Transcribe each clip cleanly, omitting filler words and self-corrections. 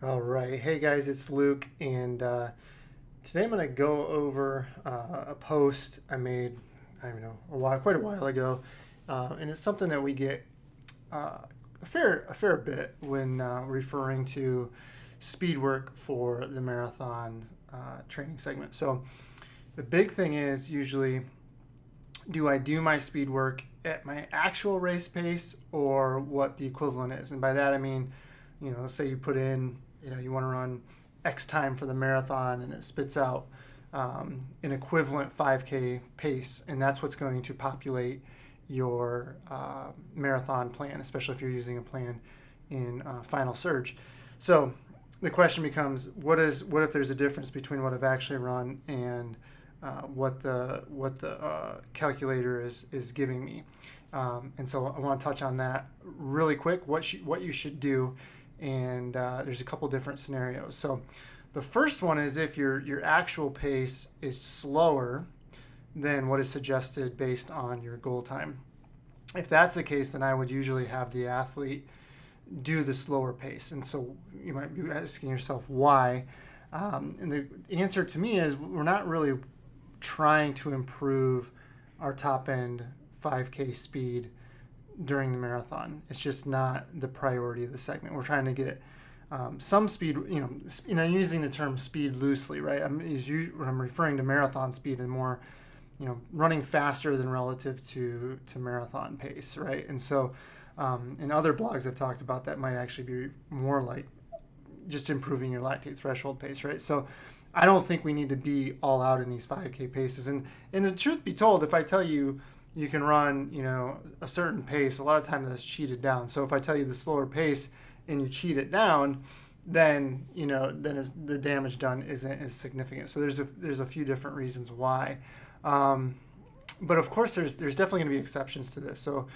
All right. Hey guys, it's Luke, and today I'm going to go over a post I made, I don't know, quite a while ago, and it's something that we get a fair bit when referring to speed work for the marathon training segment. So the big thing is usually, do I do my speed work at my actual race pace or what the equivalent is? And by that I mean, let's say you put in, you want to run X time for the marathon and it spits out an equivalent 5K pace, and that's what's going to populate your marathon plan, especially if you're using a plan in Final Surge. So the question becomes, what if there's a difference between what I've actually run and what the calculator is giving me, and so I want to touch on that really quick. What you should do, and there's a couple different scenarios. So the first one is if your actual pace is slower than what is suggested based on your goal time. If that's the case, then I would usually have the athlete do the slower pace. And so you might be asking yourself why. And the answer to me is we're not really trying to improve our top end 5K speed during the marathon. It's just not the priority of the segment. We're trying to get some speed, and I'm using the term speed loosely, right? When I'm referring to marathon speed and more, running faster than relative to marathon pace, right? And so in other blogs I've talked about, that might actually be more like just improving your lactate threshold pace, right? So I don't think we need to be all out in these 5K paces. And the truth be told, if I tell you you can run, a certain pace, a lot of times that's cheated down. So if I tell you the slower pace and you cheat it down, then the damage done isn't as significant. So there's a few different reasons why. But of course, there's definitely going to be exceptions to this. So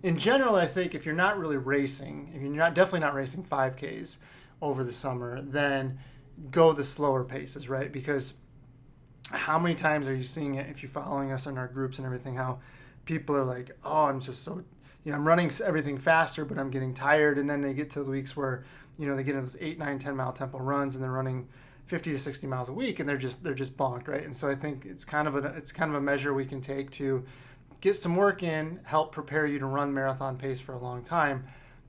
in general, I think if you're not really racing, if you're definitely not racing 5Ks over the summer, then go the slower paces, right? Because how many times are you seeing it, if you're following us in our groups and everything, how people are like, oh, I'm just so, I'm running everything faster, but I'm getting tired. And then they get to the weeks where, they get into those 8, 9, 10 mile tempo runs and they're running 50 to 60 miles a week and they're just bonked, right? And so I think it's kind of a measure we can take to get some work in, help prepare you to run marathon pace for a long time,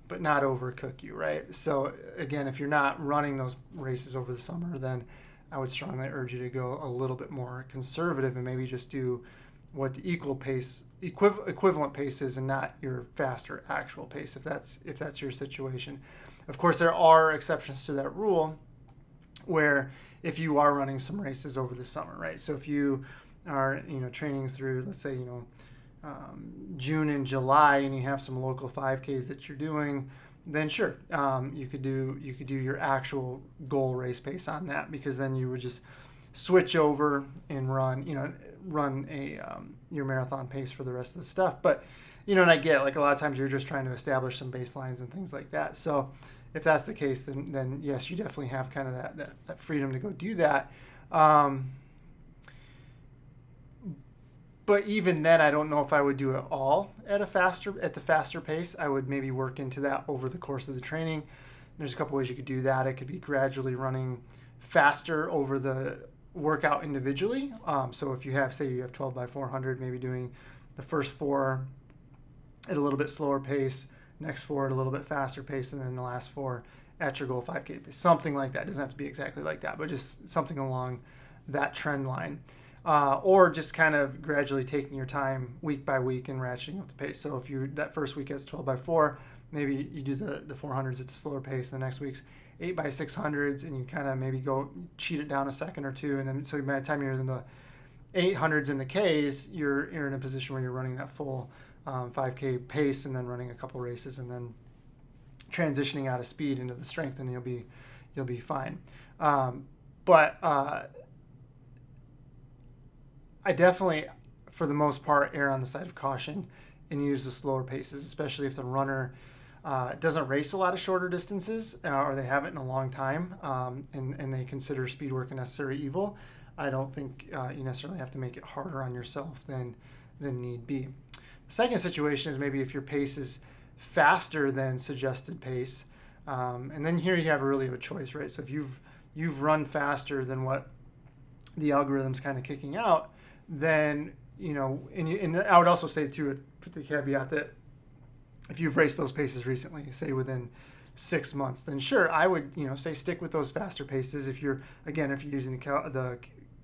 but not overcook you, right? So again, if you're not running those races over the summer, then I would strongly urge you to go a little bit more conservative and maybe just do what the equivalent pace is, and not your faster actual pace, if that's your situation. Of course, there are exceptions to that rule, where if you are running some races over the summer, right? So if you are training through, let's say, June and July, and you have some local 5Ks that you're doing, then sure, you could do your actual goal race pace on that, because then you would just switch over and run your marathon pace for the rest of the stuff. But and I get, like, a lot of times you're just trying to establish some baselines and things like that. So if that's the case, then yes, you definitely have kind of that freedom to go do that. But even then, I don't know if I would do it all at the faster pace. I would maybe work into that over the course of the training. There's a couple ways you could do that. It could be gradually running faster over the workout individually. So if you have 12 by 400, maybe doing the first 4 at a little bit slower pace, next 4 at a little bit faster pace, and then the last 4 at your goal 5K pace. Something like that. It doesn't have to be exactly like that, but just something along that trend line. Or just kind of gradually taking your time week by week and ratcheting up the pace. So if that first week has 12 by 4, maybe you do the 400s at the slower pace. The next week's 8 by 600s, and you kind of maybe go cheat it down a second or two. And then so by the time you're in the 800s and the Ks, you're in a position where you're running that full 5K pace, and then running a couple races, and then transitioning out of speed into the strength, and you'll be fine. But I definitely, for the most part, err on the side of caution and use the slower paces, especially if the runner doesn't race a lot of shorter distances, or they haven't in a long time, and they consider speed work a necessary evil. I don't think you necessarily have to make it harder on yourself than need be. The second situation is maybe if your pace is faster than suggested pace, And then here you have really a choice, right? So if you've run faster than what the algorithm's kind of kicking out, then, and I would also say too, put the caveat that if you've raced those paces recently, say within 6 months, then sure, I would, say stick with those faster paces. If you're using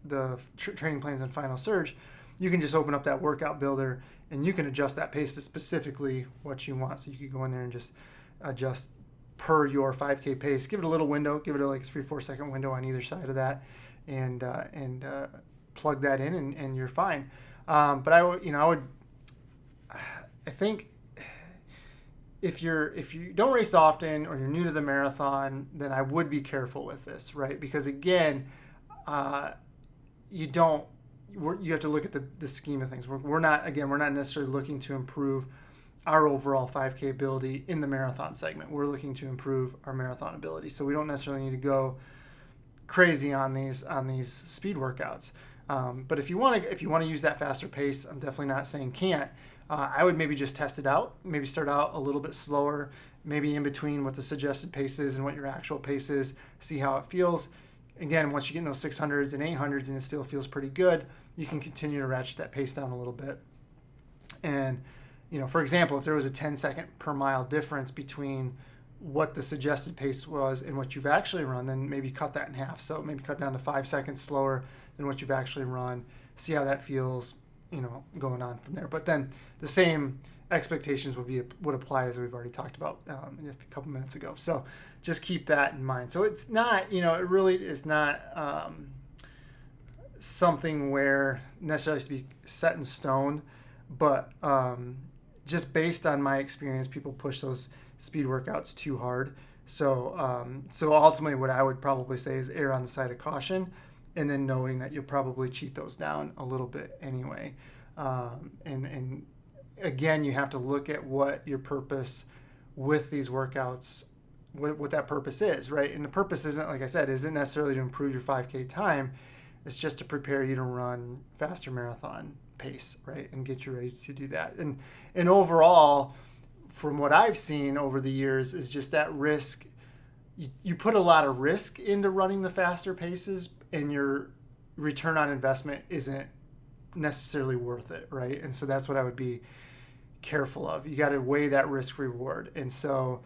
the training plans and Final Surge, you can just open up that workout builder and you can adjust that pace to specifically what you want. So you could go in there and just adjust per your 5K pace. Give it a little window, give it a 3-4 second window on either side of that, and plug that in, and you're fine. But I think if you don't race often or you're new to the marathon, then I would be careful with this, right? Because again, you have to look at the scheme of things. We're not necessarily looking to improve our overall 5K ability in the marathon segment. We're looking to improve our marathon ability. So we don't necessarily need to go crazy on these speed workouts. But if you want to use that faster pace, I'm definitely not saying can't. I would maybe just test it out. Maybe start out a little bit slower, maybe in between what the suggested pace is and what your actual pace is. See how it feels. Again, once you get in those 600s and 800s and it still feels pretty good, you can continue to ratchet that pace down a little bit. And for example, if there was a 10-second per mile difference between what the suggested pace was and what you've actually run, then maybe cut that in half. So maybe cut down to 5 seconds slower than what you've actually run. See how that feels, going on from there. But then the same expectations would apply as we've already talked about a couple minutes ago. So just keep that in mind. So it's not, it really is not something where necessarily to be set in stone, but just based on my experience, people push those speed workouts too hard. So ultimately what I would probably say is err on the side of caution, and then knowing that you'll probably cheat those down a little bit anyway. And again, you have to look at what your purpose with these workouts, what that purpose is, right? And the purpose isn't, like I said, isn't necessarily to improve your 5K time. It's just to prepare you to run faster marathon pace, right? And get you ready to do that. And overall, from what I've seen over the years, is just that risk. You put a lot of risk into running the faster paces, and your return on investment isn't necessarily worth it, right? And so that's what I would be careful of. You got to weigh that risk reward. And so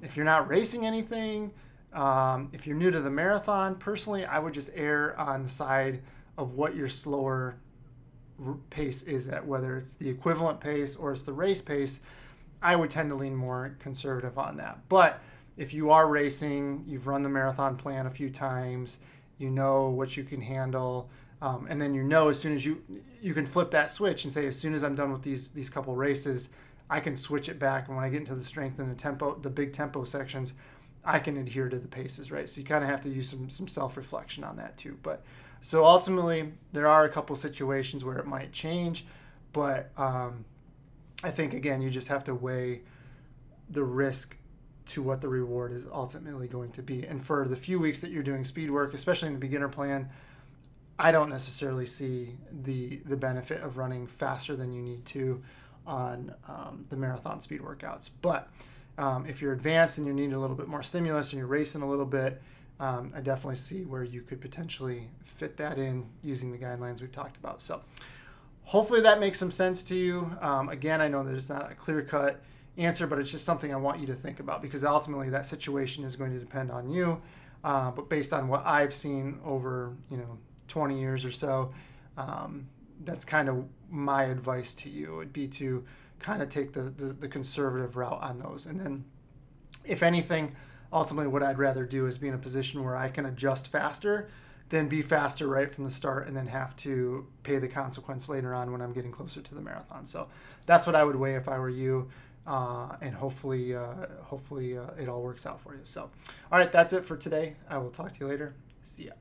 if you're not racing anything, if you're new to the marathon, personally, I would just err on the side of what your slower pace is at, whether it's the equivalent pace or it's the race pace. I would tend to lean more conservative on that. But if you are racing, you've run the marathon plan a few times, you know what you can handle, and then as soon as you can flip that switch and say, as soon as I'm done with these couple races, I can switch it back, and when I get into the strength and the tempo, the big tempo sections, I can adhere to the paces, right? So you kind of have to use some self-reflection on that too. But so ultimately, there are a couple situations where it might change, but I think, again, you just have to weigh the risk to what the reward is ultimately going to be. And for the few weeks that you're doing speed work, especially in the beginner plan, I don't necessarily see the benefit of running faster than you need to on the marathon speed workouts. But if you're advanced and you need a little bit more stimulus and you're racing a little bit, I definitely see where you could potentially fit that in using the guidelines we've talked about. So hopefully that makes some sense to you. Again, I know there's not a clear-cut answer, but it's just something I want you to think about, because ultimately that situation is going to depend on you. But based on what I've seen over 20 years or so, that's kind of my advice to you, would be to kind of take the conservative route on those. And then if anything, ultimately what I'd rather do is be in a position where I can adjust faster than be faster right from the start and then have to pay the consequence later on when I'm getting closer to the marathon. So that's what I would weigh if I were you. And hopefully it all works out for you. So, all right, that's it for today. I will talk to you later. See ya.